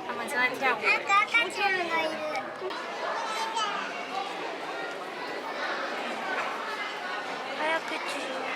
他们正在跳舞。赤ちゃんがいる。早口。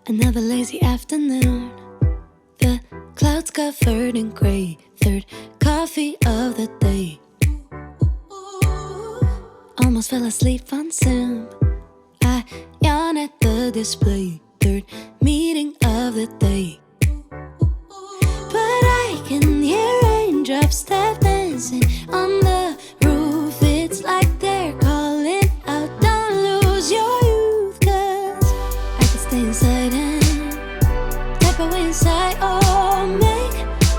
Another lazy afternoon. The clouds covered in gray. Third coffee of the day. Almost fell asleep on Zoom. I yawn at the display. Third meeting of the day. But I can hear raindrops tap dancing on the roof. It's like they're calling out, don't lose your youth. Cause I can stay inside and type away inside. Oh, make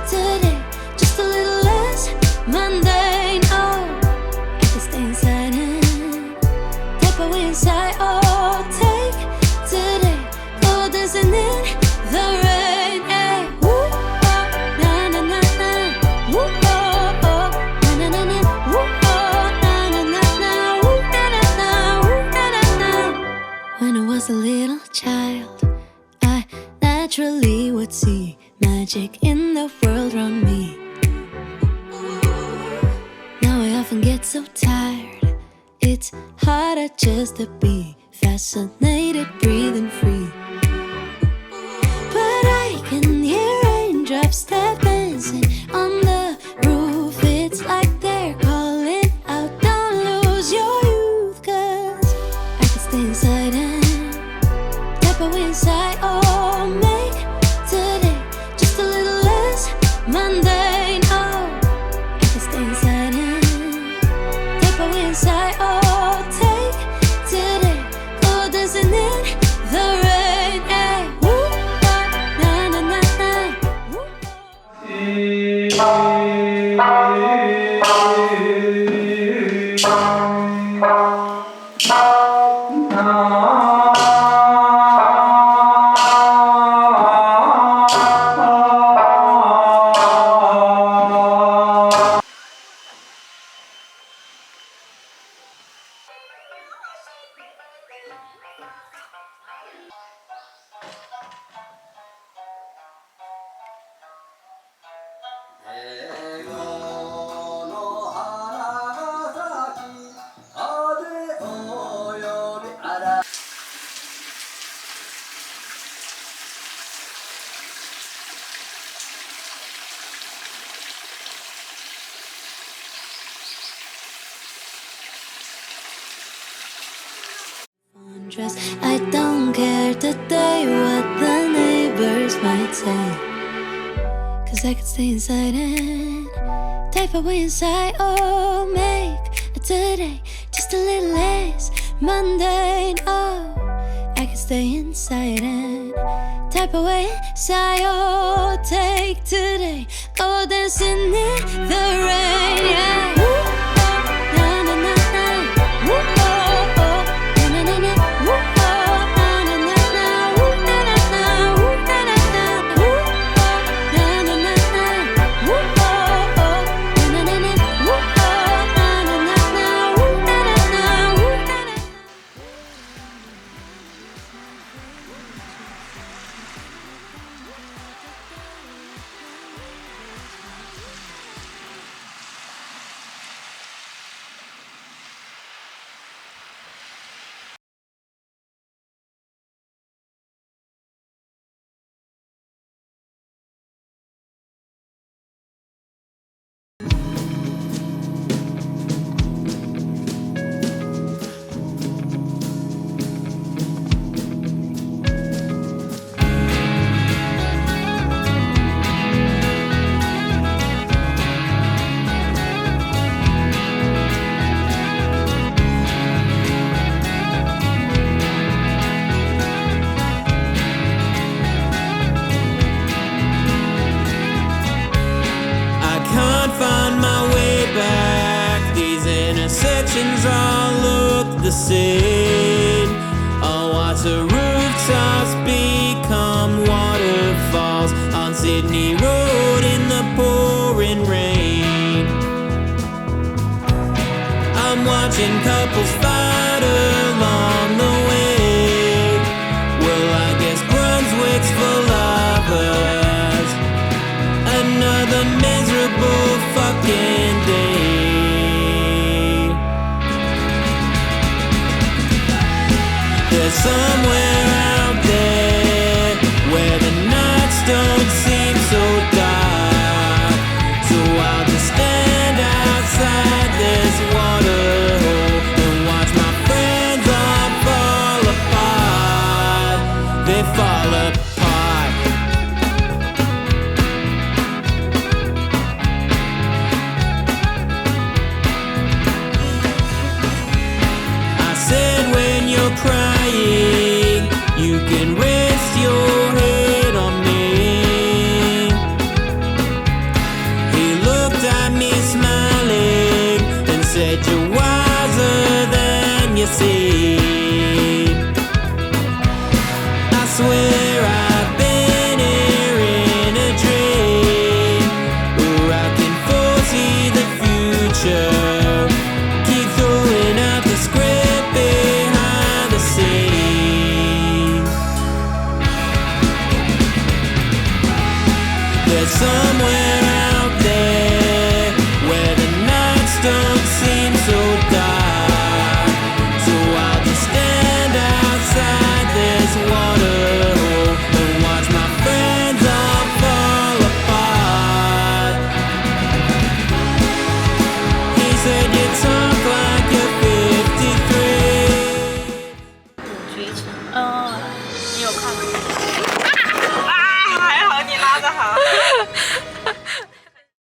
today just a little less mundane. Oh, I can stay inside and type away inside. Oh, take today, go dancing in the rain. Yeah. Woo, oh, na na na na. Woo, oh, oh, na na na na. Woo, oh, na na na na. Woo, na na na. Woo, na na na. When I was a little child, I naturally would see magic in the world around me. Now I often get so tired, it's harder just to be fascinated, breathing free. But I can hear raindrops tap dancing on the roof. It's like they're calling out, don't lose your youth. Cause I can stay inside and tap away inside. Oh, make today just a little less mundane. Oh, I can stay inside and tap away inside. Oh, take today, go dancing in the rain. Yeah. Woo, oh, na na na na. Woo, undress. I don't care today what the neighbors might say. Cause I could stay inside and type away inside. Oh, make today just a little less mundane. Oh, I could stay inside and type away inside. Oh, take today, go dancing in the rain. Yeah. Woo, oh, na na na na. Woo, oh, oh, na na na. Woo, oh, na na na na. Woo, na na na. Woo, na na na. Woo, oh, na na na na. Woo, oh, oh, na na na. Woo, oh, na na na na. Woo, na na na. Woo, na na na. intersections all look the same. I'll watch the rooftops become waterfalls on Sydney Road in the pouring rain. I'm watching couples fight along the way. Well, I guess Brunswick's full of us. Another miserable fucking day. There's somewhere out there somewhere